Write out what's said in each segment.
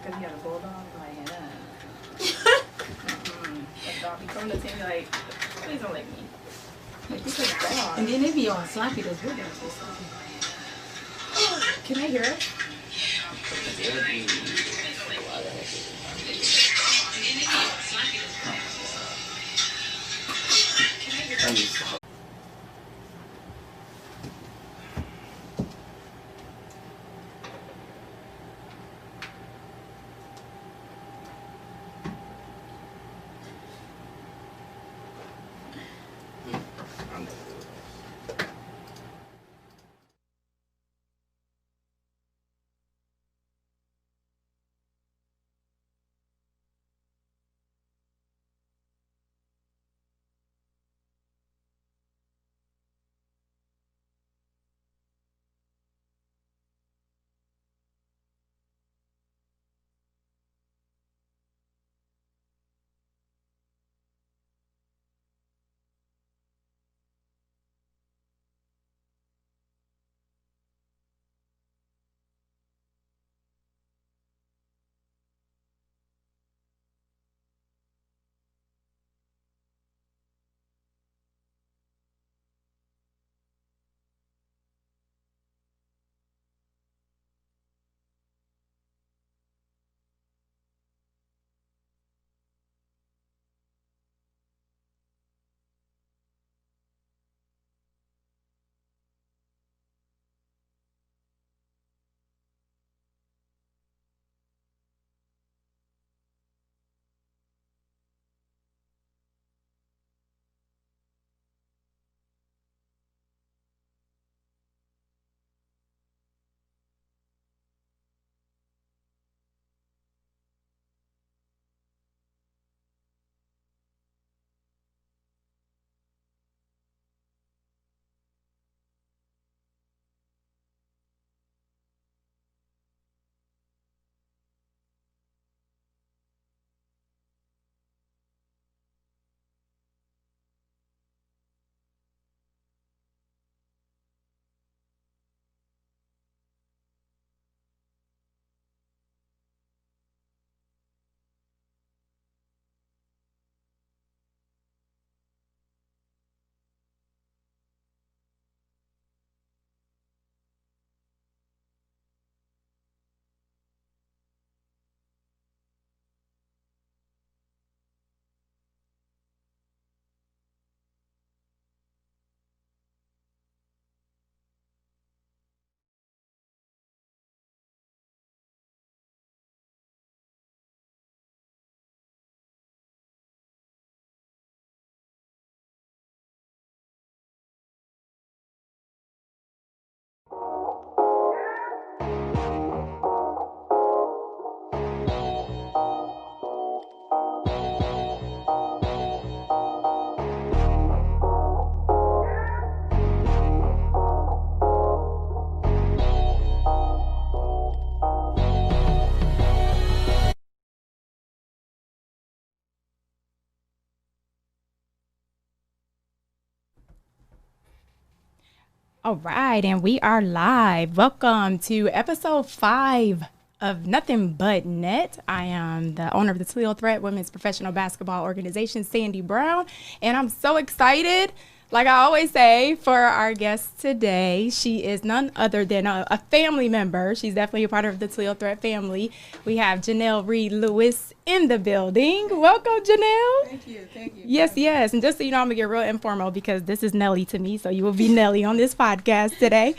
because he had a bulldog. Like, the dog be coming to me like, please don't lick me. Like, he's a dog. And then they be all sloppy. Those bulldogs be sloppy. Can I hear it? All right, and we are live. Welcome to episode 5 of Nothing But Net. I am the owner of the Toledo Threat Women's Professional Basketball Organization, Sandy Brown, and I'm so excited, like I always say, for our guest today. She is none other than a family member. She's definitely a part of the Toledo Threat family. We have Janelle Reed-Lewis in the building. Welcome, Janelle. Thank you. Yes. And just so you know, I'm going to get real informal because this is Nelly to me, so you will be Nelly on this podcast today.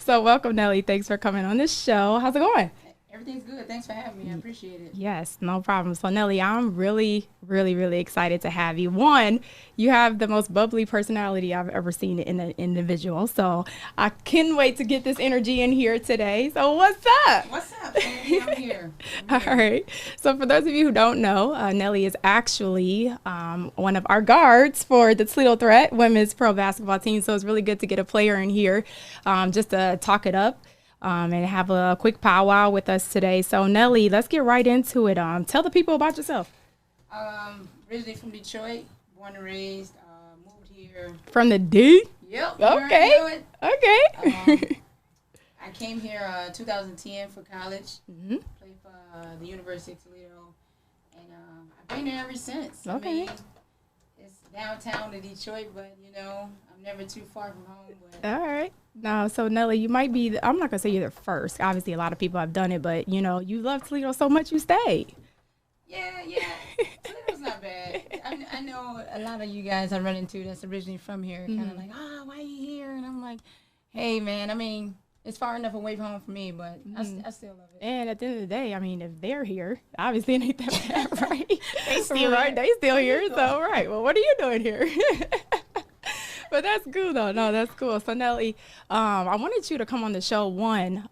So welcome, Nelly. Thanks for coming on this show. How's it going? Everything's good. Thanks for having me. I appreciate it. Yes, no problem. So, Nelly, I'm really excited to have you. One, you have the most bubbly personality I've ever seen in an individual. So I can't wait to get this energy in here today. So what's up? I'm here. All right. So for those of you who don't know, Nelly is actually one of our guards for the Toledo Threat women's pro basketball team. So it's really good to get a player in here just to talk it up. And have a quick powwow with us today. So, Nelly, let's get right into it. Tell the people about yourself. Originally from Detroit, born and raised, moved here. From the D? Yep. Okay. I came here 2010 for college. Mm-hmm. Played for the University of Toledo, and I've been there ever since. Okay. I mean, it's downtown in Detroit, but I'm never too far from home. But All right. No, so Nelly, you might be, I'm not going to say you're the first. Obviously, a lot of people have done it, but, you love Toledo so much you stayed. yeah, Toledo's not bad. I know a lot of you guys I run into that's originally from here, kind of like, why are you here? And I'm like, hey, man, I mean, it's far enough away from home for me, but I still love it. And at the end of the day, I mean, if they're here, obviously it ain't that bad, right? They still right. here. They still here. So, right. Well, what are you doing here? But that's cool, though. No, that's cool. So, Nelly, I wanted you to come on the show. One,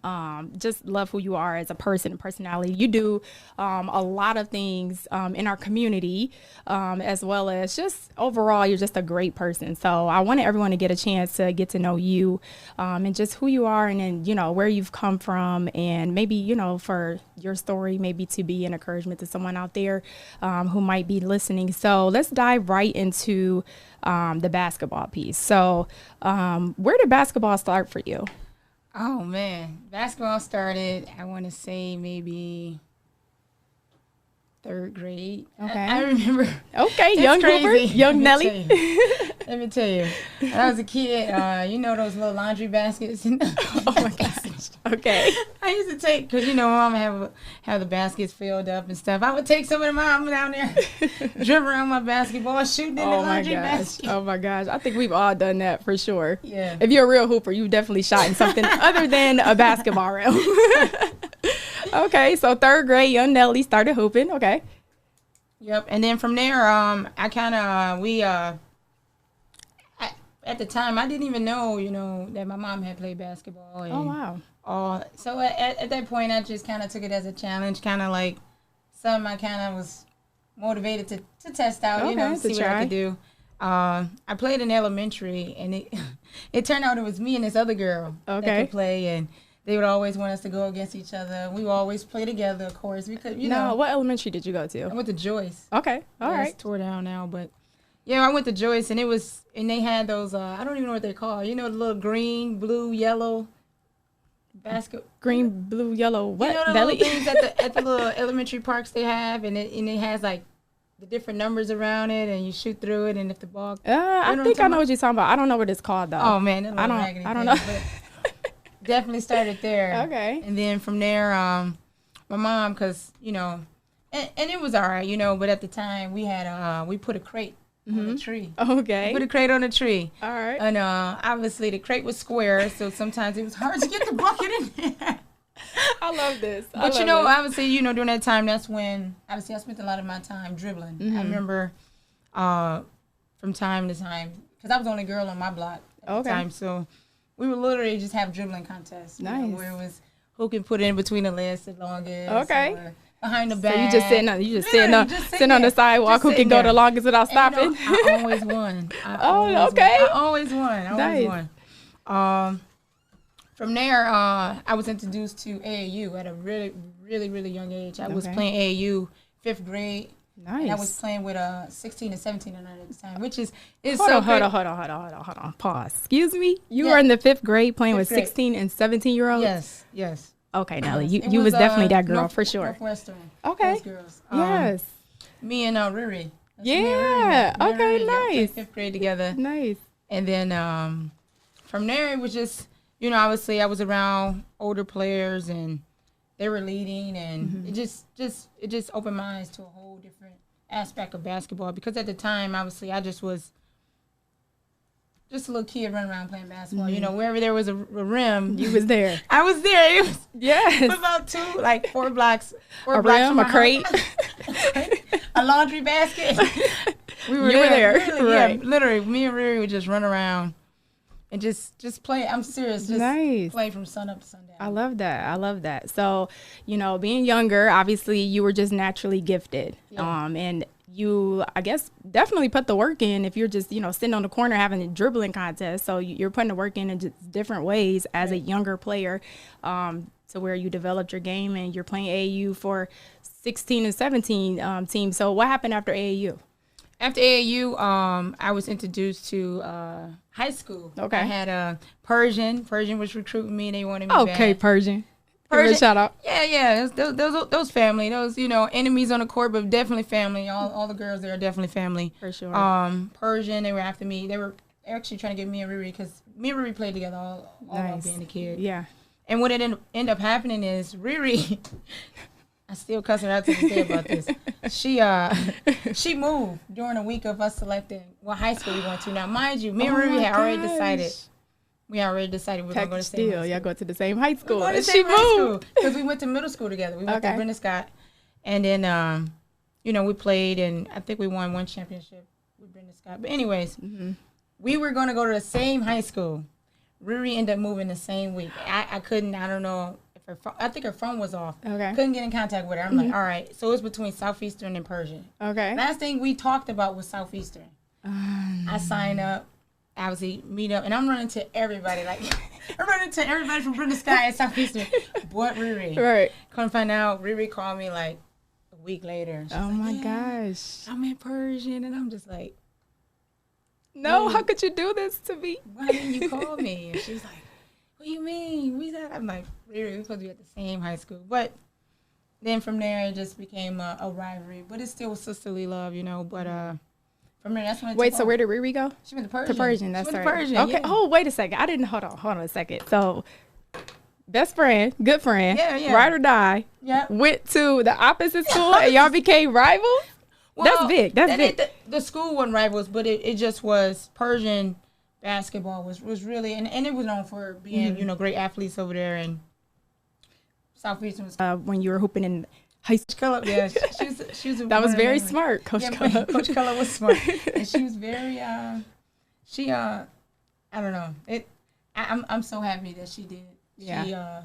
just love who you are as a person and personality. You do a lot of things in our community, as well as just overall, you're just a great person. So I wanted everyone to get a chance to get to know you and just who you are, and then, where you've come from, and maybe, for your story, maybe to be an encouragement to someone out there who might be listening. So let's dive right into the basketball piece. So where did basketball start for you? Oh, man. Basketball started, I want to say, maybe third grade. Okay. I remember. Okay, It's young crazy. Hooper, young Let me Nelly. tell you. Let me tell you. When I was a kid, those little laundry baskets? Oh, my gosh. Okay. I used to take, because, my mom have the baskets filled up and stuff. I would take some of the mom down there, drive around my basketball, shooting in the laundry basket. Oh, my gosh. I think we've all done that for sure. Yeah. If you're a real hooper, you've definitely shot in something other than a basketball realm. Okay, so third grade, young Nelly started hooping. Okay. Yep, and then from there, I kind of, at the time, I didn't even know, that my mom had played basketball. And, Oh, wow. So at that point, I just kind of took it as a challenge, kind of like something I kind of was motivated to test out, Okay, see to what I try. could do. I played in elementary, and it turned out it was me and this other girl that Okay. could play, and they would always want us to go against each other. We would always play together, of course. We could, No, what elementary did you go to? I went to Joyce. Okay. All Yeah, right. It's tore down now, but yeah, I went to Joyce, and they had those, I don't even know what they're called. The little green, blue, yellow basket. Green, blue, yellow, what? The Nelly? little things at the little elementary parks they have, and it has like the different numbers around it, and you shoot through it, and if the ball. I think I know what you're talking about. I don't know what it's called, though. Oh man, that I little don't- raggedy I don't thing, know. but definitely started there. Okay. And then from there, my mom, cause and it was all right, but at the time we had we put a crate on the tree. Okay. Put a crate on the tree. All right. And obviously the crate was square, so sometimes it was hard to get the bucket in there. I love this. But obviously, during that time, that's when obviously I spent a lot of my time dribbling. I remember from time to time, because I was the only girl on my block at the time, so we would literally just have dribbling contests. Nice. Where it was who can put it in between the legs the longest. Okay. Or behind the back. So you just sitting on sitting on the there. sidewalk. Just Who can sitting go there. the longest without stopping? I always won. Okay. I always won. Nice. From there, I was introduced to AAU at a really, really, really young age. I was playing AAU 5th grade. Nice. And I was playing with 16 and 17 and 9 at the time, which is Hold so on. great. Hold on. Pause. Excuse me. You Yeah. were in the 5th grade playing with 5th grade. 16 and 17-year-olds? Yes. Okay, Nelly. It You was definitely that girl North- for sure. Northwestern. Okay. Those girls. Yes. Me and Riri. That's me and Yeah. Riri. Me and Okay, Riri, yeah, nice. played 5th grade together. Nice. And then from there, it was just, obviously I was around older players and they were leading, and it just opened my eyes to a whole different aspect of basketball, because at the time, obviously, I just was just a little kid running around playing basketball. Wherever there was a rim, You was there. I was there. It was Yes. about 4 blocks. A blocks rim, from a my crate. house. A laundry basket. We were You were there, Literally, right. Yeah, literally, me and Riri would just run around and just play. I'm serious. Just Nice. play from sun up to sundown. I love that. So, being younger, obviously you were just naturally gifted. Yeah. And you, I guess, definitely put the work in if you're just, sitting on the corner having a dribbling contest. So you're putting the work in just different ways as a younger player, to where you developed your game and you're playing AAU for 16 and 17 teams. So what happened after AAU? After AAU, I was introduced to high school. Okay. I had Persian. Persian was recruiting me, and they wanted me Okay, back. Persian. Persian, shout out. Yeah. Those family. Those, enemies on the court, but definitely family. All the girls there are definitely family. For sure. Persian, they were after me. They were actually trying to get me and Riri, because me and Riri played together all while being a kid. Yeah. And what it ended up happening is Riri, I still cuss her out to this day about this. She moved during a week of us selecting what high school we went to. Now, mind you, me and Riri had already decided. We already decided we were going to go to the same high school. Y'all go to the same high school. And she moved. Because we went to middle school together. We went to Brenda Scott. And then, we played, and I think we won one championship with Brenda Scott. But anyways, we were going to go to the same high school. Riri ended up moving the same week. I couldn't, I don't know. I think her phone was off. Okay. Couldn't get in contact with her. I'm like, all right. So it was between Southeastern and Persian. Okay. Last thing we talked about was Southeastern. I signed up. Obviously, meet up, and I'm running to everybody. Like, I'm running to everybody from Brenda Sky and Southeastern. But Riri. Right. Come find out, Riri called me like a week later. Oh my gosh. I'm in Persian, and I'm just like, no, how could you do this to me? Why didn't you call me? And she's like, what do you mean? I'm like, Riri, we're supposed to be at the same high school. But then from there, it just became a rivalry. But it's still sisterly love, But from there, that's when wait, so where did Riri go? She went to Persian. To Persian, that's right. Persian, okay. Yeah. Oh, wait a second. I didn't. Hold on a second. So, best friend, good friend, yeah. ride or die, went to the opposite school and y'all became rivals? Well, that's big. That's big. The school wasn't rivals, but it just was Persian basketball was really, and it was known for being, great athletes over there. And Southeastern was. When you were hooping in high school. Yeah, she was that was very smart, Coach Cullop. Coach Cullop was smart, and she was very. I don't know. I'm so happy that she did. Yeah.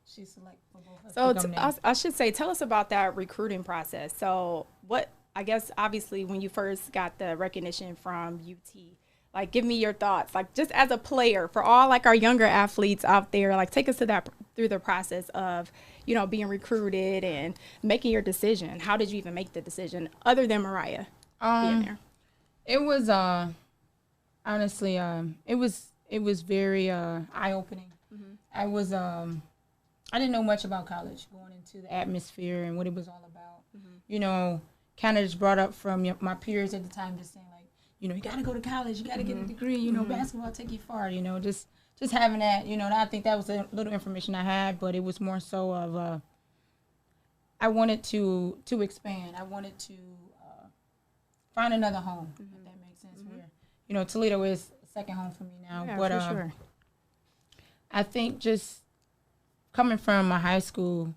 She selected for both of us. So I should say, tell us about that recruiting process. So I guess obviously when you first got the recognition from UT, like give me your thoughts, like just as a player for all like our younger athletes out there, like take us through the process of, being recruited and making your decision. How did you even make the decision other than Mariah being there? It was honestly it was very eye-opening. I was I didn't know much about college going into the atmosphere and what it was all about. Kind of just brought up from my peers at the time, just saying like, you got to go to college, you got to get a degree, basketball take you far, just having that, I think that was a little information I had, but it was more so of I wanted to expand. I wanted to find another home, if that makes sense. Where, Toledo is a second home for me now. Yeah, but for sure. I think just coming from my high school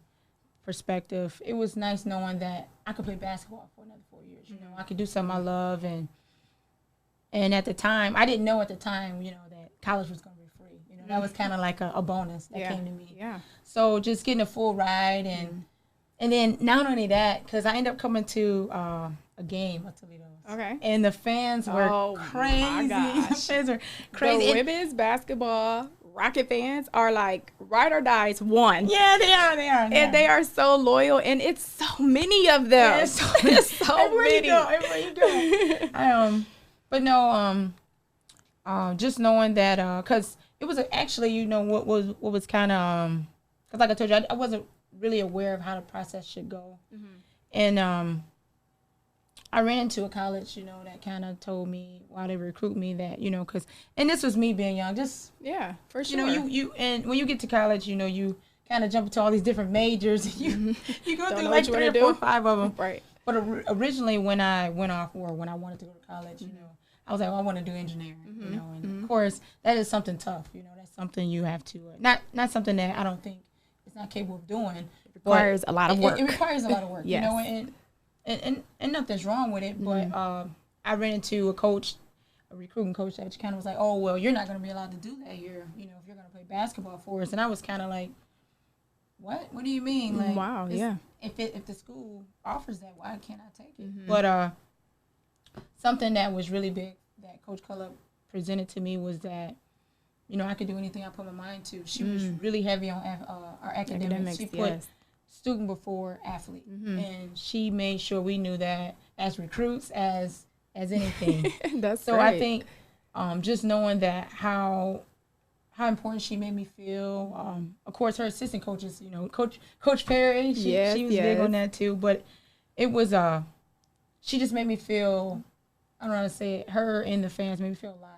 perspective, it was nice knowing that I could play basketball for another 4 years. I could do something I love, and at the time, I didn't know at the time, that college was going to be free. That was kind of like a bonus that came to me. Yeah. So just getting a full ride, and then not only that, because I ended up coming to a game at Toledo. Okay. And the fans were crazy. My gosh. The fans were crazy. The women's basketball Rocket fans are like ride or dies one. Yeah, they are. And they are so loyal, and it's so many of them. Yeah, it's so many. Everywhere you go. But no, just knowing that, because it was actually, what was kind of, because like I told you, I wasn't really aware of how the process should go. And I ran into a college, that kind of told me while they recruit me that, because, and this was me being young, just, yeah, for sure. And when you get to college, you kind of jump into all these different majors. You go through like 3 or 4 or 5 of them. Right. But originally when I went off, or when I wanted to go to college, I was like, I want to do engineering, and of course that is something tough. That's something you have to, not something that I don't think it's not capable of doing. It requires a lot of work. It requires a lot of work, Yes. And nothing's wrong with it, but I ran into a recruiting coach that kind of was like, oh, well, you're not going to be allowed to do that here, if you're going to play basketball for us. And I was kind of like, what? What do you mean? Like, wow, yeah. If the school offers that, why can't I take it? But something that was really big that Coach Cullop presented to me was that, I could do anything I put my mind to. She was really heavy on our academics. She put student before athlete, and she made sure we knew that as recruits, as anything. That's so great. I think just knowing that how how important she made me feel. Of course, her assistant coaches, Coach Perry, she was big on that too. But it was she just made me feel, I don't know how to say it, her and the fans made me feel alive.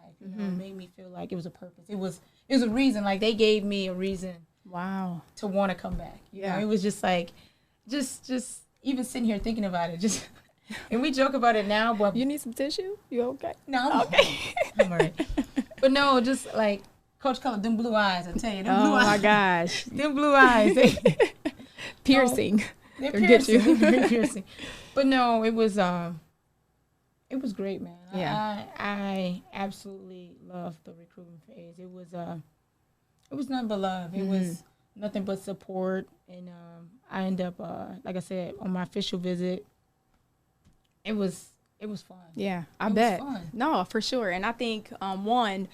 Made me feel like it was a purpose. It was a reason. Like, they gave me a reason. Wow. To want to come back. It was just like, just even sitting here thinking about it, just. And we joke about it now, but you need some tissue? You okay? No, I'm okay. I'm all right. But no, just like Coach Color, them blue eyes. I tell you, them blue eyes. Oh my gosh, them blue eyes. Piercing. They're piercing. They're piercing. But no, it was great, man. Yeah. I absolutely loved the recruiting phase. It was nothing but love. It was nothing but support, and I ended up, like I said, on my official visit. It was fun. Yeah, I bet. Was fun. No, for sure. And I think when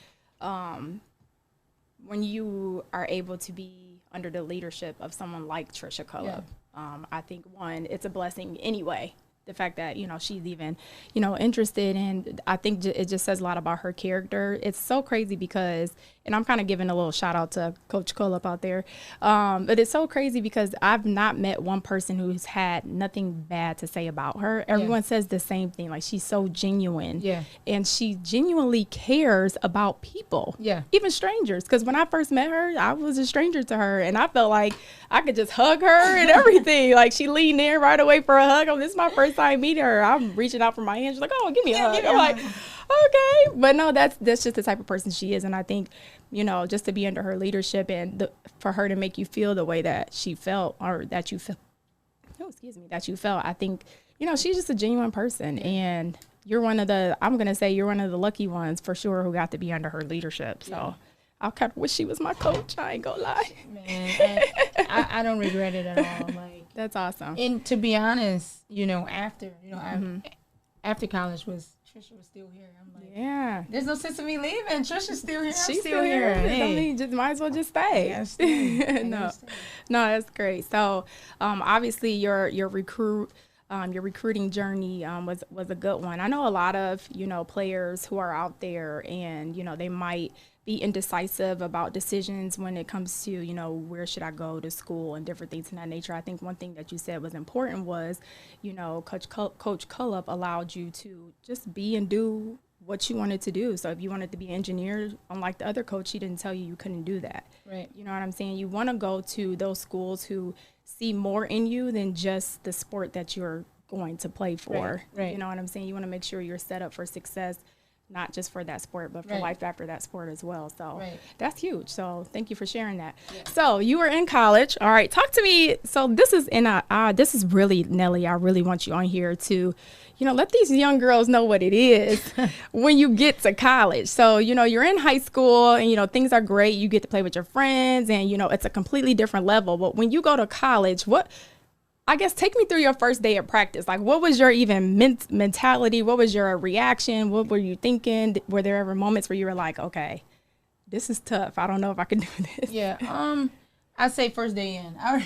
you are able to be under the leadership of someone like Trisha Cullop, I think it's a blessing anyway. The fact that, she's even, interested, and I think it just says a lot about her character. It's so crazy because, and I'm kind of giving a little shout out to Coach Cullop out there, but it's so crazy because I've not met one person who's had nothing bad to say about her. Everyone says the same thing, like she's so genuine, and she genuinely cares about people, even strangers. Because when I first met her, I was a stranger to her, and I felt like I could just hug her and everything. Like, she leaned in right away for a hug. This is my first time meeting her. I'm reaching out for my hand. She's like, "Oh, give me a hug." I'm like, okay. But no, that's just the type of person she is. And I think, just to be under her leadership and for her to make you feel the way that she felt, or that you felt, that you felt, I think, she's just a genuine person. And you're one of the lucky ones for sure who got to be under her leadership. So I kind of wish she was my coach. I ain't gonna lie. Man, I don't regret it at all. Like, that's awesome. And to be honest, after college Trisha was still here. I'm like, there's no sense in me leaving. Trisha's still here. She's still here. Hey. Just might as well just stay. No, that's great. So, obviously your recruiting journey was a good one. I know a lot of players who are out there, and they might be indecisive about decisions when it comes to where should I go to school and different things in that nature. I think one thing that you said was important was Coach Cullop allowed you to just be and do what you wanted to do. So if you wanted to be an engineer, unlike the other coach, he didn't tell you couldn't do that. Right. You know what I'm saying? You want to go to those schools who see more in you than just the sport that you're going to play for. Right. You know what I'm saying? You want to make sure you're set up for success, not just for that sport, but for life after that sport as well. So that's huge. So thank you for sharing that. Yeah. So you were in college. All right, talk to me. So this is really, Nelly, I really want you on here to, let these young girls know what it is when you get to college. So, you're in high school and, things are great. You get to play with your friends and, it's a completely different level. But when you go to college, take me through your first day of practice. Like, what was your even mentality? What was your reaction? What were you thinking? Were there ever moments where you were like, okay, this is tough. I don't know if I can do this. Yeah. I'd say first day in. All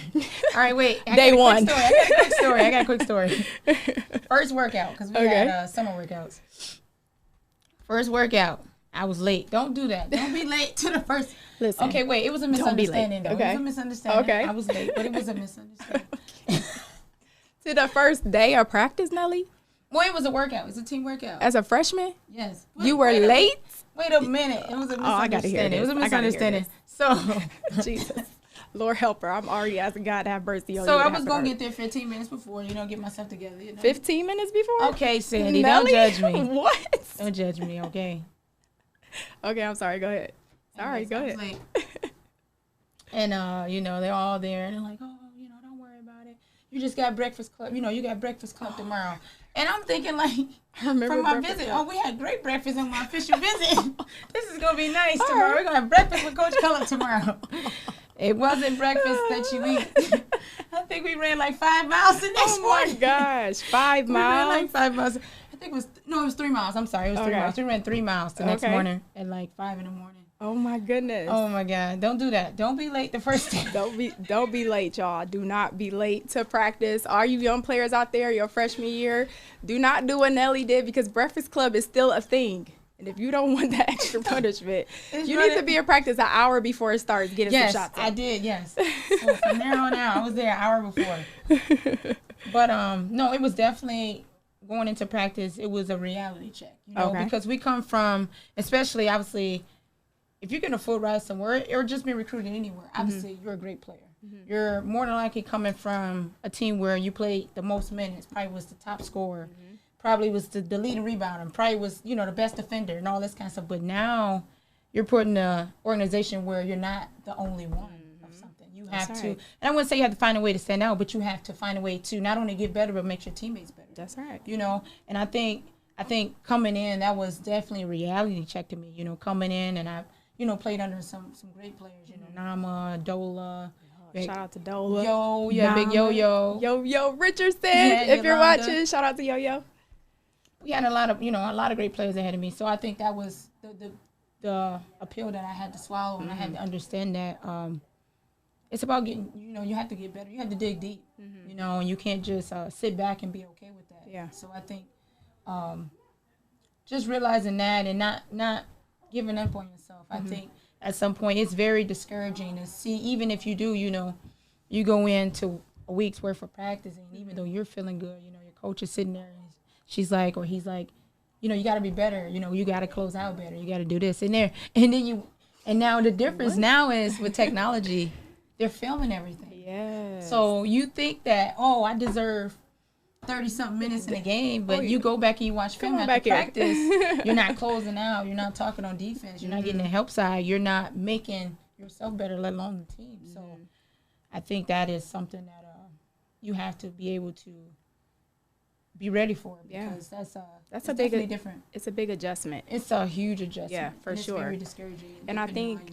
right, wait. Day one. I got a quick story. First workout, because we had summer workouts. First workout, I was late. Don't do that. Don't be late to the first. Listen. Okay, wait. It was a misunderstanding, though. Okay. It was a misunderstanding. Okay. I was late, but it was a misunderstanding. To the first day of practice, Nelly? Well, it was a workout. It was a team workout. As a freshman? Yes. You were late? Wait a minute. It was a misunderstanding. I gotta hear this. It was a misunderstanding. So, Jesus. Lord help her. I'm already asking God to have mercy on you. So I was going to get there 15 minutes before, get myself together. 15 minutes before? Okay, Sandy, Nelly? don't judge me. What? Don't judge me, okay? Okay, I'm sorry. Go ahead. Sorry, go ahead. And, they're all there. And they're like, oh, don't worry about it. You just got breakfast club. You got breakfast club tomorrow. And I'm thinking, like, from my visit, we had great breakfast on my official visit. This is going to be nice tomorrow. We're going to have breakfast with Coach Cullop tomorrow. It wasn't breakfast that you eat. I think we ran like 5 miles the next morning. Oh, my gosh. 5 miles? We ran like 5 miles. I think it was 3 miles. I'm sorry. It was 3 miles. We ran 3 miles the next morning at like 5 in the morning. Oh, my goodness. Oh, my God. Don't do that. Don't be late the first day. Don't be late, y'all. Do not be late to practice. All you young players out there, your freshman year, do not do what Nelly did, because Breakfast Club is still a thing. And if you don't want that extra punishment, you need to be in practice an hour before it starts getting some shots up. I did, yes. So from there on out, I was there an hour before. But no, it was definitely going into practice. It was a reality check, you know, because we come from, especially obviously, if you get a full ride somewhere or just been recruited anywhere, obviously you're a great player. You're more than likely coming from a team where you played the most minutes, probably was the top scorer, probably was the leading rebounder, probably was, you know, the best defender and all this kind of stuff. But now you're put in an organization where you're not the only one of something. You have to, and I wouldn't say you have to find a way to stand out, but you have to find a way to not only get better, but make your teammates better. That's right. You know, and I think coming in, that was definitely a reality check to me, you know, coming in, and I, you know, played under some great players, you know, Nama, Dola. Shout out to Dola. Big Yo-Yo. Yo-Yo Richardson, if you're watching, shout out to Yo-Yo. We had a lot of great players ahead of me. So I think that was the appeal that I had to swallow, and I had to understand that it's about getting, you know, you have to get better. You have to dig deep, you know, and you can't just sit back and be okay with that. Yeah. So I think just realizing that and not giving up on yourself. I think at some point it's very discouraging to see, even if you do, you know, you go into a week's worth of practice, and even though you're feeling good, you know, your coach is sitting there and she's like, or he's like, you know, you got to be better. You know, you got to close out better. You got to do this and there. And then and now the difference now is with technology, they're filming everything. Yeah. So you think that, oh, I deserve 30-something minutes in a game, but you go back and you watch film after practice, you're not closing out, you're not talking on defense, you're not getting the help side, you're not making yourself better, let alone the team. So I think that is something that you have to be able to be ready for, because that's a big different. It's a big adjustment. It's a huge adjustment. Yeah, for sure. It's very discouraging. And I think,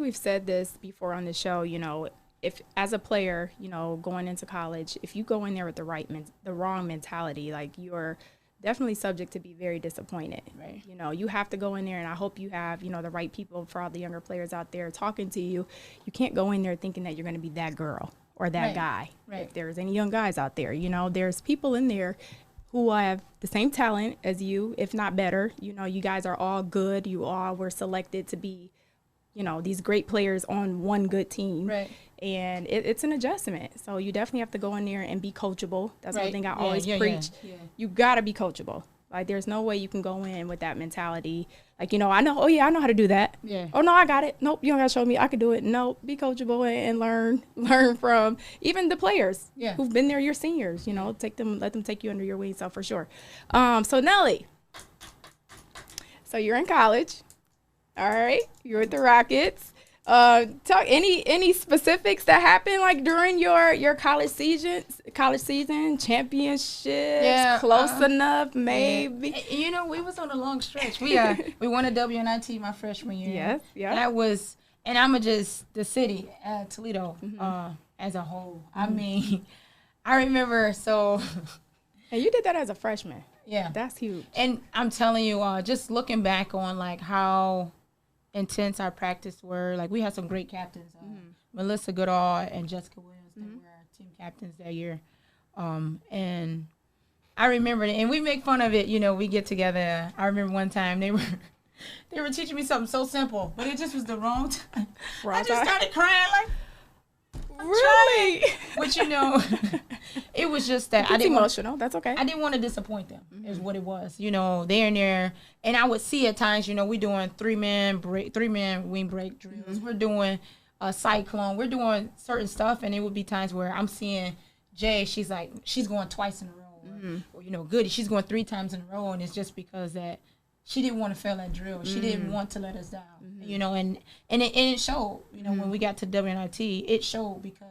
we've said this before on the show, you know, if as a player, you know, going into college, if you go in there with the wrong mentality, like, you're definitely subject to be very disappointed. Right. You know, you have to go in there, and I hope you have, you know, the right people for all the younger players out there talking to you. You can't go in there thinking that you're going to be that girl or that guy. Right. If there's any young guys out there, you know, there's people in there who have the same talent as you, if not better. You know, you guys are all good. You all were selected to be, you know, these great players on one good team. Right. And it's an adjustment. So you definitely have to go in there and be coachable. That's one thing I always preach. Yeah. You got to be coachable. Like, there's no way you can go in with that mentality. Like, you know, I know how to do that. Yeah. Oh, no, I got it. Nope, you don't got to show me. I can do it. Nope, be coachable and learn from even the players who've been there, your seniors. You know, let them take you under your wing. So for sure. So Nelly, so you're in college. All right, you're with the Rockets. Talk any specifics that happened, like, during your college season, championships, close enough, maybe. Yeah. You know, we was on a long stretch. We won a WNIT my freshman year. Yes, yeah. That was, and I'm just the city, Toledo, as a whole. I mean, I remember so. And you did that as a freshman. Yeah, that's huge. And I'm telling you, just looking back on, like, how intense our practice were. Like, we had some great captains, Melissa Goodall and Jessica Williams. They were our team captains that year. And I remember, and we make fun of it, you know, we get together. I remember one time they were teaching me something so simple, but it just was the wrong time. I just started crying, like, really? But, you know, it was just that it's emotional. That's okay. I didn't want to disappoint them, is what it was. You know, they're in there, and I would see at times, you know, we're doing three-man wing break drills. We're doing a cyclone. We're doing certain stuff, and it would be times where I'm seeing Jay, she's going twice in a row. Or, you know, Goody, she's going 3 times in a row, and it's just because that she didn't want to fail that drill. She didn't want to let us down. You know, and it showed, you know, when we got to WNIT, it showed because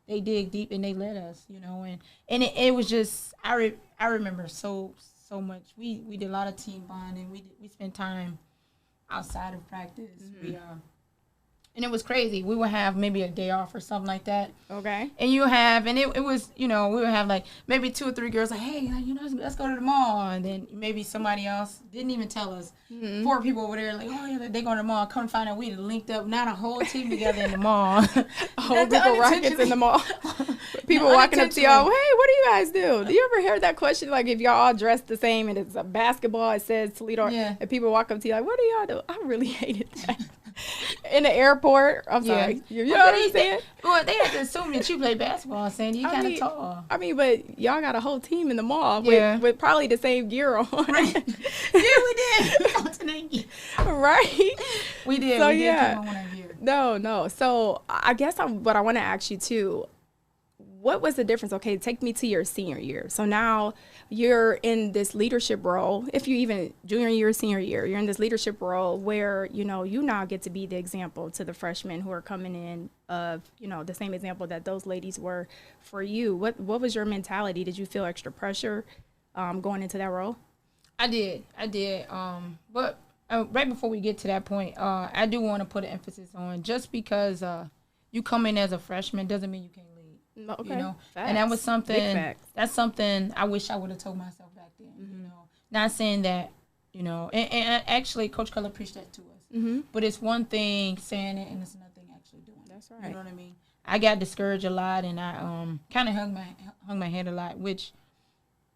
they dig deep and they let us, you know, and it was just, I remember so much. We did a lot of team bonding. We spent time outside of practice. And it was crazy. We would have maybe a day off or something like that. Okay. And it was, we would have like maybe 2 or 3 girls like, hey, let's go to the mall. And then maybe somebody else didn't even tell us. 4 people over there like, oh, yeah, they going to the mall. Come find out we linked up, not a whole team together in the mall. A whole group of Rockets in the mall. People walking up to y'all, hey, what do you guys do? Do you ever hear that question? Like if y'all all dressed the same and it's a basketball, it says Toledo, and people walk up to you like, what do y'all do? I really hated that. In the airport, I'm sorry. You know what I'm saying? Well, they had to assume that you play basketball, saying you kind of tall. I mean, but y'all got a whole team in the mall with probably the same gear on. Right. Yeah, we did. Right? We did. So, we did come on our gear. No. So I guess what I want to ask you too, what was the difference? Okay, take me to your senior year. So now you're in this leadership role. If you even junior year, senior year, you're in this leadership role where, you now get to be the example to the freshmen who are coming in of, the same example that those ladies were for you. What was your mentality? Did you feel extra pressure going into that role? I did. But right before we get to that point, I do want to put an emphasis on just because you come in as a freshman doesn't mean you can't lead. Okay. Facts. And that was something. That's something I wish I would have told myself back then. Not saying that, and actually Coach Color preached that to us. But it's one thing saying it, and it's another thing actually doing it. That's right. You know what I mean? I got discouraged a lot, and I kind of hung my head a lot, which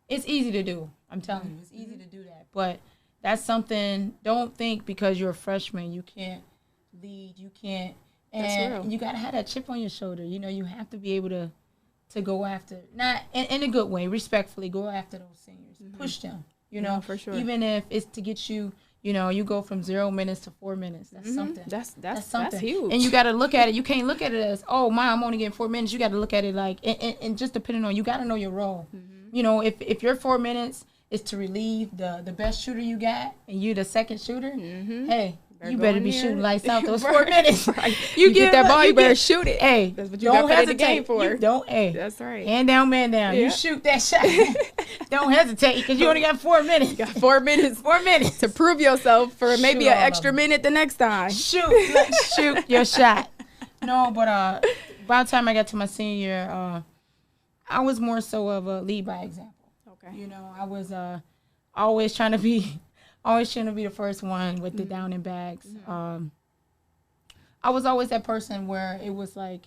it's easy to do. I'm telling you, it's easy to do that. But that's something. Don't think because you're a freshman you can't lead. You can't. And you got to have that chip on your shoulder. You have to be able to go after, not in a good way, respectfully, go after those seniors. Push them, for sure. Even if it's to get you, you go from 0 minutes to 4 minutes. That's something. That's something. That's huge. And you got to look at it. You can't look at it as, oh, I'm only getting 4 minutes. You got to look at it like, and just depending on, you got to know your role. If your 4 minutes is to relieve the best shooter you got, and you the second shooter, hey, you better be shooting lights out those 4 minutes. Right. You get that ball, you better shoot it. Hey, that's what you got to put in the game for. You don't. Hey, that's right. Hand down, man down. Yeah. You shoot that shot. Don't hesitate because you only got 4 minutes. You got 4 minutes. 4 minutes to prove yourself for maybe an extra minute the next time. Shoot your shot. No, but by the time I got to my senior year, I was more so of a lead by example. Okay. I was always trying to be the first one with the down and bags. I was always that person where it was like,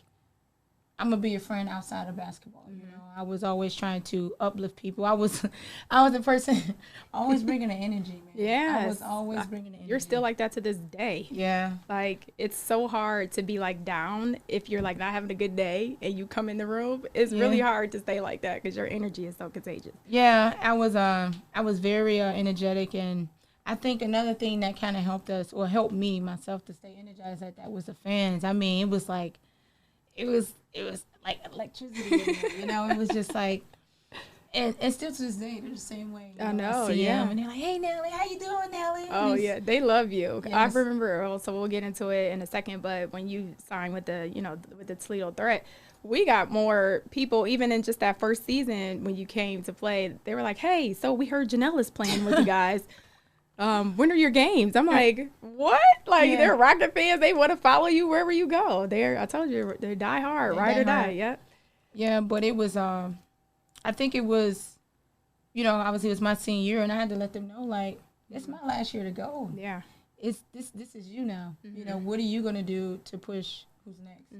I'm gonna be a friend outside of basketball. I was always trying to uplift people. I was the person always bringing the energy, man. Yeah, I was always bringing the energy. You're still like that to this day. Yeah. Like, it's so hard to be like down if you're like not having a good day and you come in the room. It's really hard to stay like that because your energy is so contagious. Yeah, I was very energetic, and I think another thing that kind of helped me myself to stay energized like that was the fans. I mean, it was like electricity. It was just like, and still to this day they're the same way. I know, I see them and they're like, hey Nelly, how you doing, Nelly? Oh yeah, they love you. Yes. I remember. So we'll get into it in a second. But when you signed with the Toledo Threat, we got more people, even in just that first season when you came to play. They were like, hey, so we heard Janella's playing with you guys. When are your games? I'm like, what? Like, they're Rocket fans. They want to follow you wherever you go. I told you, they die hard, ride or die. Yeah. Yeah, but it was, I think it was, obviously it was my senior year, and I had to let them know, like, it's my last year to go. Yeah. This is you now. What are you going to do to push who's next?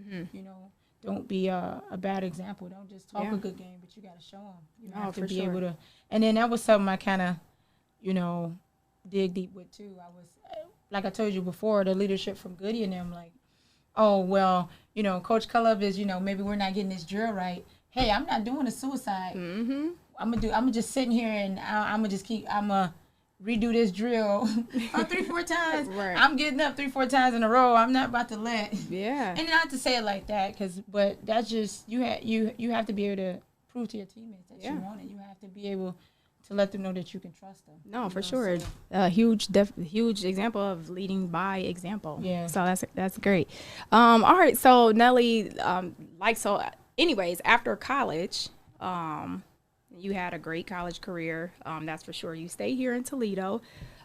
Don't be a bad example. Don't just talk a good game, but you got to show them. You have to be able to. And then that was something I kind of, dig deep with too. I was, like I told you before, the leadership from Goody and them, like, oh well, Coach Cullub is, maybe we're not getting this drill right. Hey, I'm not doing a suicide. I'm just sitting here and I'm gonna redo this drill 3-4 times. Right. I'm getting up 3-4 times in a row. I'm not about to let. Yeah. And not to say it like that, but that's just you have to be able to prove to your teammates that you want it. You have to be able to let them know that you can trust them. No, for sure. So. Huge example of leading by example. Yeah. So that's great. All right. So Nelly, anyways, after college, you had a great college career. That's for sure. You stayed here in Toledo.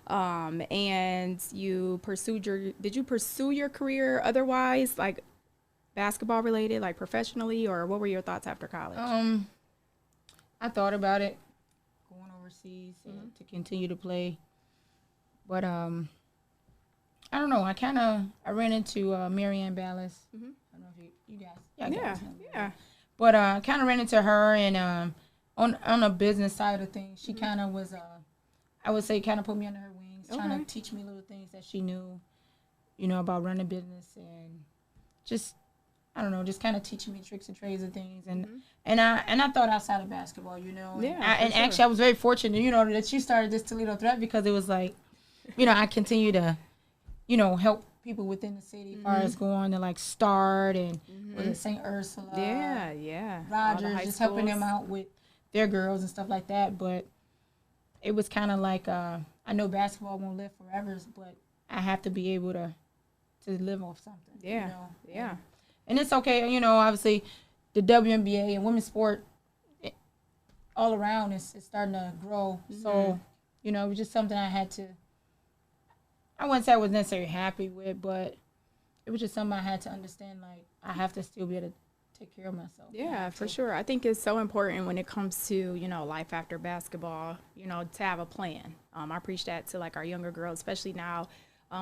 And did you pursue your career otherwise, like basketball related, like professionally, or what were your thoughts after college? I thought about it, going overseas to continue to play. But I don't know. I ran into Marianne Ballas. I don't know if you guys. Yeah. But I kind of ran into her, and on a business side of things, she kind of was, I would say, kind of put me under her wings, trying to teach me little things that she knew, about running a business, and just, I don't know, just kind of teaching me tricks and trades and things, and I thought outside of basketball, actually I was very fortunate, that you started this Toledo Threat, because it was like, I continue to, help people within the city as far as going to like Start and was it St. Ursula, Rogers, just helping them out with their girls and stuff like that. But it was kind of like I know basketball won't live forever, but I have to be able to live off something. And it's okay, obviously the WNBA and women's sport all around is starting to grow. So, it was just something I had to, I wouldn't say I was necessarily happy with, but it was just something I had to understand, like, I have to still be able to take care of myself. Yeah, for sure. I think it's so important when it comes to, life after basketball, to have a plan. I preach that to, like, our younger girls, especially now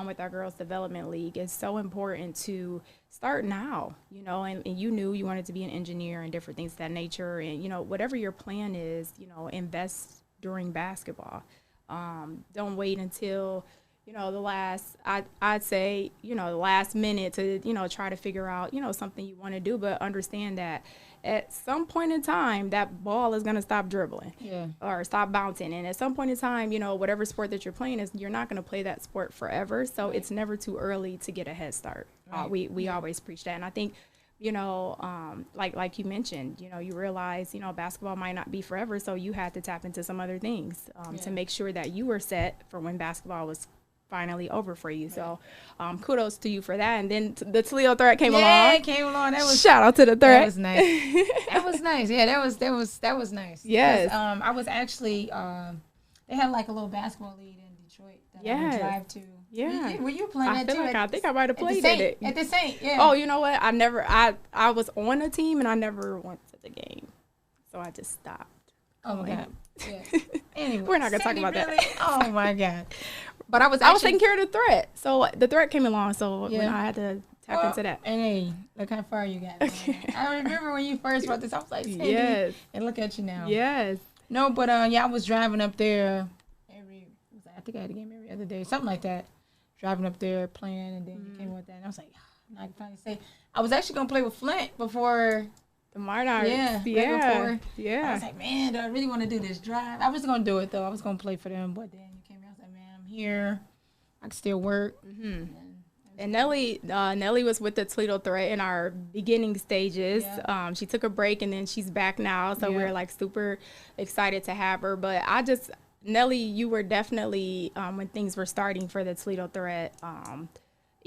with our Girls Development League. It's so important to start now, and you knew you wanted to be an engineer and different things of that nature. And, whatever your plan is, invest during basketball. Don't wait until the last, I'd say, the last minute to, try to figure out, something you want to do, but understand that at some point in time, that ball is going to stop dribbling or stop bouncing. And at some point in time, whatever sport that you're playing is, you're not going to play that sport forever. So it's never too early to get a head start. We always preach that. And I think, like you mentioned, you realize, basketball might not be forever. So you had to tap into some other things to make sure that you were set for when basketball was finally over for you. So kudos to you for that. And then the Toledo Threat came along. Yeah, it came along. That was, shout out to the Threat. That was nice. That was nice. Yeah, that was nice. Yes. I was actually they had like a little basketball league in Detroit that I would drive to. Yeah. Were you playing that too? I think I might have played in it. At the Saint, yeah. Oh, you know what? I was on a team and I never went to the game. So I just stopped. Oh my God. Yeah. Anyway, we're not gonna talk about that. Oh my God. But I was taking care of the Threat. So the Threat came along, so I had to tap into that. And hey, look how far you got. I remember when you first brought this, I was like, Sandy, yes. And look at you now. Yes. No, but I was driving up there I think I had a game every other day, something like that. Driving up there, playing, and then you came with that. And I was like, I can finally say. I was actually going to play with Flint before. The Monarchs. Yeah. Yeah. I was like, man, do I really want to do this drive? I was going to do it, though. I was going to play for them. But then you came here. I was like, man, I'm here. I can still work. Mm-hmm. And Nelly was with the Toledo Threat in our beginning stages. Yeah. She took a break, and then she's back now. So we're, like, super excited to have her. But Nelly, you were definitely, when things were starting for the Toledo Threat,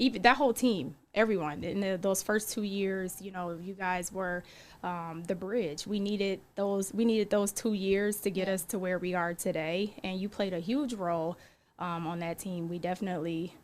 even that whole team, everyone, in those first 2 years, you guys were the bridge. We needed those 2 years to get us to where we are today, and you played a huge role on that team. We definitely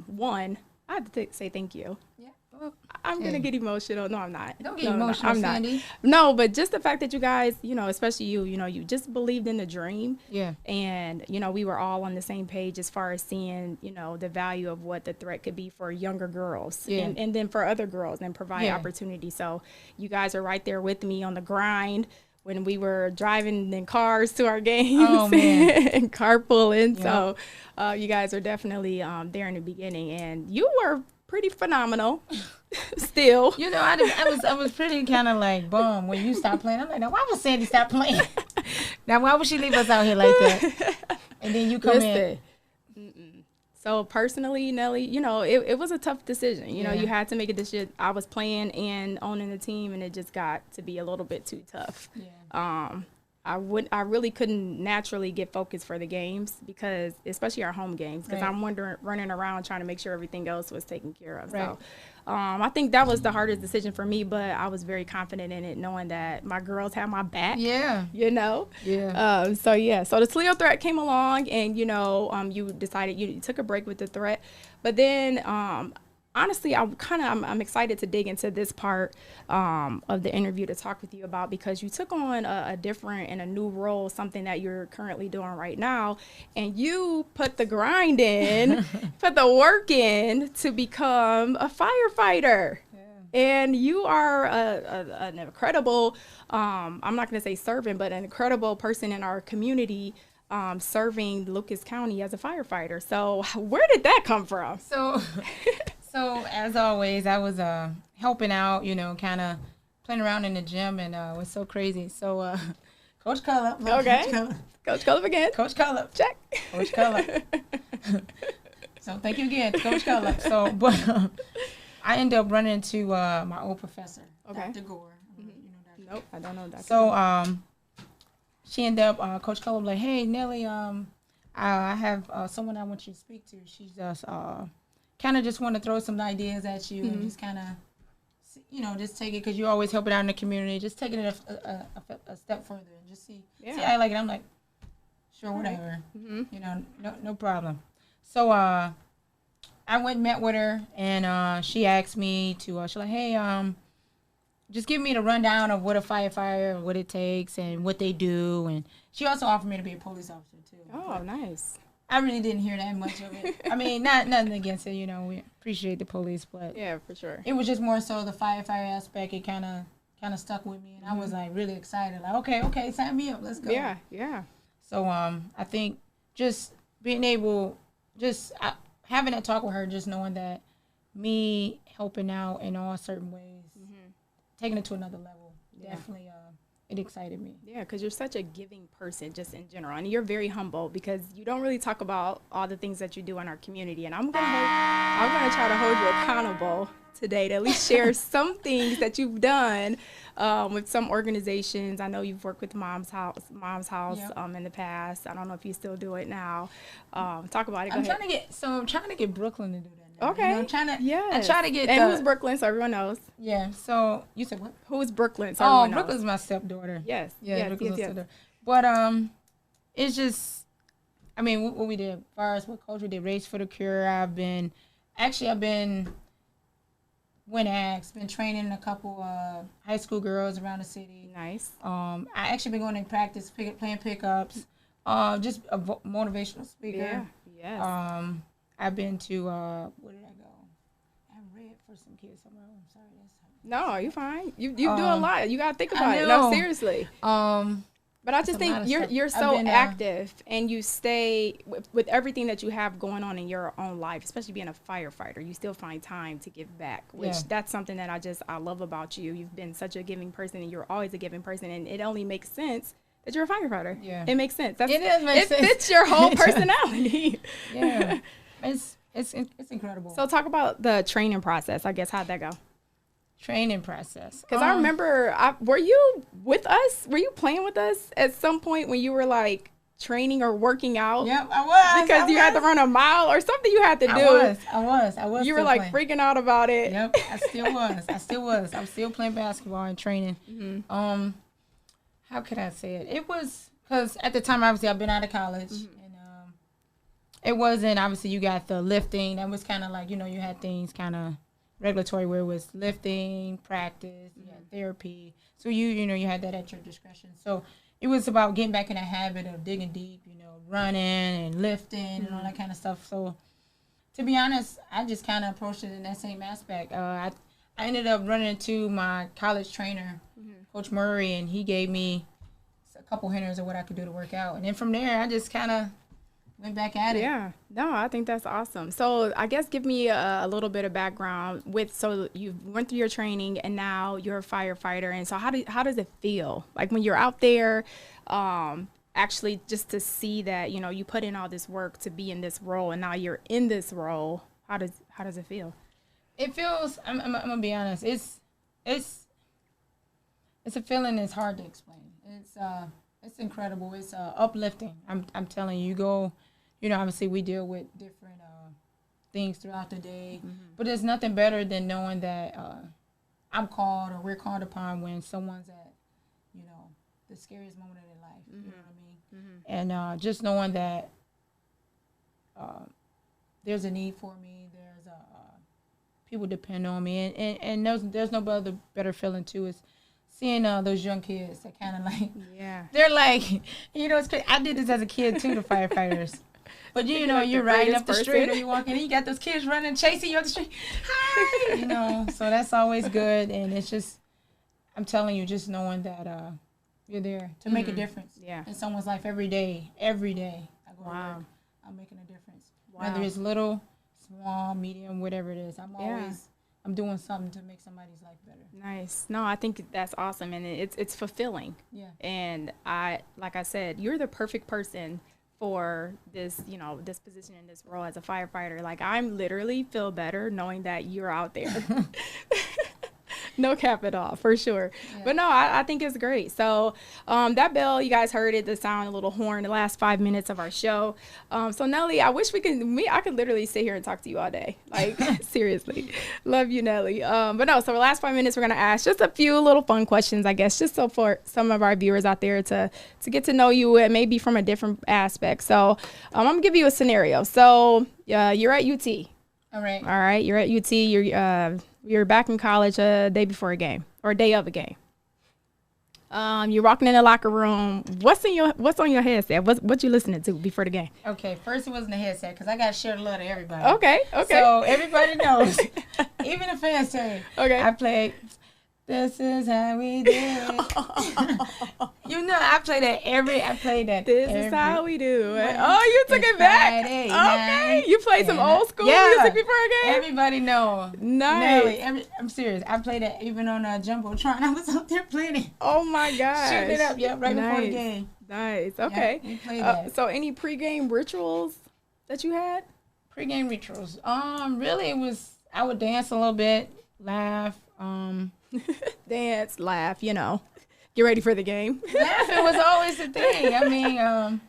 won. I have to say thank you. Yeah. Well, I'm going to get emotional. No, I'm not. Don't get emotional, I'm Sandy. No, but just the fact that you guys, especially you just believed in the dream. Yeah. And, we were all on the same page as far as seeing, the value of what the Threat could be for younger girls and then for other girls and provide opportunity. So you guys are right there with me on the grind when we were driving in cars to our games and carpooling. Yeah. So you guys are definitely there in the beginning, and you were pretty phenomenal still. I was pretty kind of like bummed when you stopped playing. I'm like, now why would Sandy stop playing? Now why would she leave us out here like that? And then you come in. So personally, Nelly, it was a tough decision. You had to make a decision. I was playing and owning the team, and it just got to be a little bit too tough. Yeah. I really couldn't naturally get focused for the games because, especially our home games, because I'm running around trying to make sure everything else was taken care of. So I think that was the hardest decision for me, but I was very confident in it, knowing that my girls had my back. Yeah. You know? Yeah. So the Toledo threat came along, and, you decided you took a break with the threat. But then honestly, I'm excited to dig into this part of the interview to talk with you about, because you took on a different and a new role, something that you're currently doing right now, and you put the grind in, put the work in to become a firefighter. And you are an incredible, I'm not going to say servant, but an incredible person in our community, serving Lucas County as a firefighter. So where did that come from? So as always, I was helping out, kind of playing around in the gym, and it was so crazy. So Coach Cullop. Okay. Coach Cullop again. Coach Cullop. Check. Coach Cullop. So thank you again, Coach Cullop. So, but I ended up running into my old professor, Dr. Gore. Nope, I don't know Dr. So she ended up, Coach Cullop, like, hey, Nelly, I have someone I want you to speak to. She's just kind of just want to throw some ideas at you and just kind of, just take it, because you always help it out in the community. Just taking it a step further and just see how I like it. I'm like, sure, whatever. No problem. So I went and met with her, and she asked me to, she's like, hey, just give me the rundown of what a firefighter, what it takes, and what they do. And she also offered me to be a police officer, too. Oh, nice. I really didn't hear that much of it. I mean, nothing against it, we appreciate the police, but yeah, for sure. It was just more so the firefighter aspect. It kind of stuck with me, and I was like really excited. Like, okay, sign me up, let's go. Yeah. So I think just being able, having that talk with her, just knowing that me helping out in all certain ways, taking it to another level, definitely. It excited me. Yeah, because you're such a giving person just in general. And you're very humble, because you don't really talk about all the things that you do in our community. And I'm gonna try to hold you accountable today to at least share some things that you've done with some organizations. I know you've worked with Mom's House in the past. I don't know if you still do it now. Talk about it. I'm trying to get Brooklyn to do that. Okay. I try to get. And who's Brooklyn, so everyone knows. Yeah. So you said what? Who's Brooklyn? So everyone knows. Brooklyn's my stepdaughter. Yes. Brooklyn's my stepdaughter. But it's just, I mean, what we did as far as what Coach we did, Race for the Cure. I've been when asked, been training a couple high school girls around the city. Nice. I actually been going to practice playing pickups. Just a motivational speaker. Yeah. Yes. I've been to, where did I go? I read for some kids somewhere. I'm sorry. No, you're fine. You do a lot. You got to think about it. No, seriously. But I just think you're so active, and you stay with everything that you have going on in your own life, especially being a firefighter. You still find time to give back, which that's something that I love about you. You've been such a giving person, and you're always a giving person, and it only makes sense that you're a firefighter. Yeah. It makes sense. It fits your whole personality. Yeah. It's incredible. So talk about the training process. I guess, how'd that go? Training process. Because I remember, were you with us? Were you playing with us at some point when you were like training or working out? Yep, I was. Because you had to run a mile or something you had to do. I was. You were like freaking out about it. Yep, I still was. I'm still playing basketball and training. Mm-hmm. How could I say it? It was because at the time, obviously, I've been out of college. Mm-hmm. It wasn't, obviously, you got the lifting. That was kind of like, you had things kind of regulatory where it was lifting, practice, you had therapy. So, you had that at your discretion. So, it was about getting back in the habit of digging deep, running and lifting and all that kind of stuff. So, to be honest, I just kind of approached it in that same aspect. I ended up running into my college trainer, Coach Murray, and he gave me a couple hints of what I could do to work out. And then from there, I just kind of went back at it. Yeah. No, I think that's awesome. So I guess give me a little bit of background so you went through your training and now you're a firefighter. And so how does it feel? Like when you're out there, actually just to see that, you put in all this work to be in this role and now you're in this role. How does it feel? It feels, I'm gonna be honest, it's a feeling that's hard to explain. It's incredible. It's uplifting. I'm telling you, you go, obviously we deal with different things throughout the day, but there's nothing better than knowing that I'm called or we're called upon when someone's at, the scariest moment of their life. You know what I mean? And just knowing that there's a need for me. There's people depend on me, and there's no better feeling too. Is seeing those young kids that kind of like, they're like, it's crazy. I did this as a kid too, the firefighters. But you're riding up the street or you're walking and you got those kids running, chasing you up the street. Hi! So that's always good. And it's just, I'm telling you, just knowing that you're there to make a difference in someone's life every day. Every day I go to work, I'm making a difference. Whether it's little, small, medium, whatever it is. I'm doing something to make somebody's life better. Nice. No, I think that's awesome, and it's fulfilling. Yeah. And like I said, you're the perfect person for this, this position in this role as a firefighter. Like, I'm literally feel better knowing that you're out there. No cap at all, for sure. Yeah. But no, I think it's great. So that bell, you guys heard it, the sound, a little horn, the last 5 minutes of our show. So Nelly, I wish I could literally sit here and talk to you all day. Like, seriously. Love you, Nelly. But no, so the last 5 minutes, we're going to ask just a few little fun questions, I guess, just so for some of our viewers out there to get to know you and maybe from a different aspect. So I'm going to give you a scenario. So you're at UT. All right. You're at UT. You're back in college a day before a game or a day of a game. You're walking in the locker room. What's on your headset? What you listening to before the game? Okay, first it wasn't a headset because I got to share the love to everybody. Okay. So everybody knows, even the fans say, okay, I played This Is How We Do It. I play that. This is how we do it. Oh, you took it back. Friday okay. You played some old school music before a game? Everybody know. Nice. I'm serious. I played it even on Jumbotron. I was out there playing it. Oh, my gosh. Shooting it up, right before the game. Nice. Okay. Yeah, we played that. So any pregame rituals that you had? Pregame rituals. Really it was, I would dance a little bit, laugh, dance, laugh, get ready for the game. Laughing was always the thing. I mean,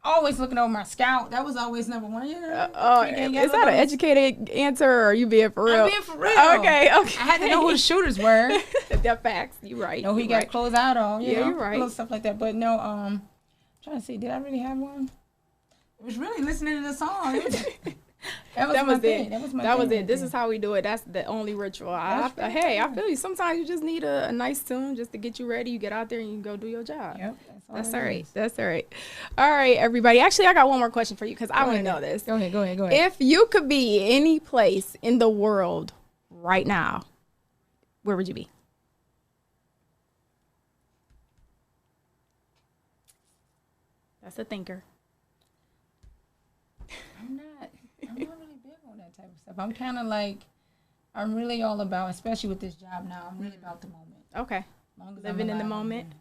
always looking over my scout. That was always number one. Is that an educated answer, or are you being for real? I'm being for real. Okay. I had to know who the shooters were. That facts. You're right. Know who you got to close out on. You're right. Little stuff like that. But no, trying to see, did I really have one? It was really listening to the song. That was it. That was it. This is how we do it. That's the only ritual. I feel you. Sometimes you just need a nice tune just to get you ready. You get out there and you go do your job. Yep. That's all right. That's all right. All right, everybody. Actually, I got one more question for you because I want to know this. Go ahead. If you could be any place in the world right now, where would you be? That's a thinker. I'm not really big on that type of stuff. I'm kind of like, I'm really all about, especially with this job now, I'm really about the moment. Okay. Living in the moment.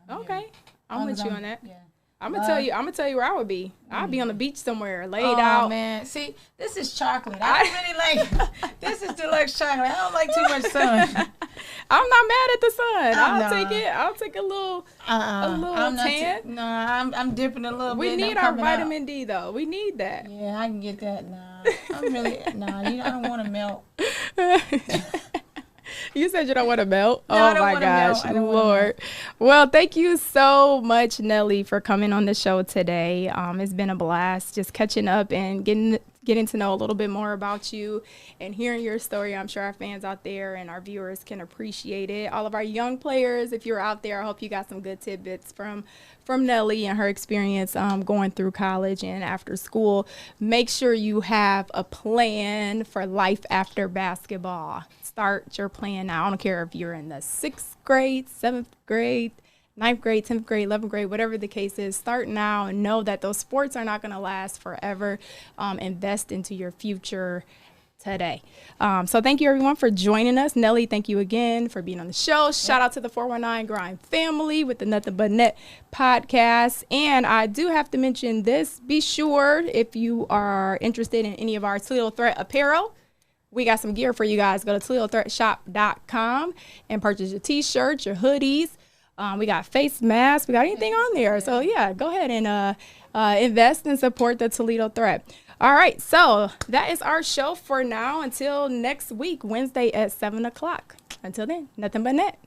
Yeah, okay. I'm with you on that. Yeah. I'm gonna tell you where I would be. I'd be on the beach somewhere, laid out. Oh man, see, this is chocolate. I don't really like. This is deluxe chocolate. I don't like too much sun. I'm not mad at the sun. I'll take it. I'll take a little tan. I'm dipping a little bit. We need our vitamin D though. We need that. Yeah, I can get that. I'm really I don't want to melt. You said you don't want to melt? No, oh, my gosh. Lord. Well, thank you so much, Nelly, for coming on the show today. It's been a blast just catching up and getting to know a little bit more about you and hearing your story. I'm sure our fans out there and our viewers can appreciate it. All of our young players, if you're out there, I hope you got some good tidbits from Nelly and her experience going through college and after school. Make sure you have a plan for life after basketball. Start your plan now. I don't care if you're in the 6th grade, 7th grade, 9th grade, 10th grade, 11th grade, whatever the case is. Start now and know that those sports are not going to last forever. Invest into your future today. So thank you, everyone, for joining us. Nelly, thank you again for being on the show. Shout out to the 419 Grind family with the Nothing But Net podcast. And I do have to mention this. Be sure, if you are interested in any of our Toledo Threat apparel, we got some gear for you guys. Go to ToledoThreatShop.com and purchase your T-shirts, your hoodies, We got face masks. We got anything on there. So, yeah, go ahead and invest and support the Toledo Threat. All right. So that is our show for now. Until next week, Wednesday at 7 o'clock. Until then, nothing but net.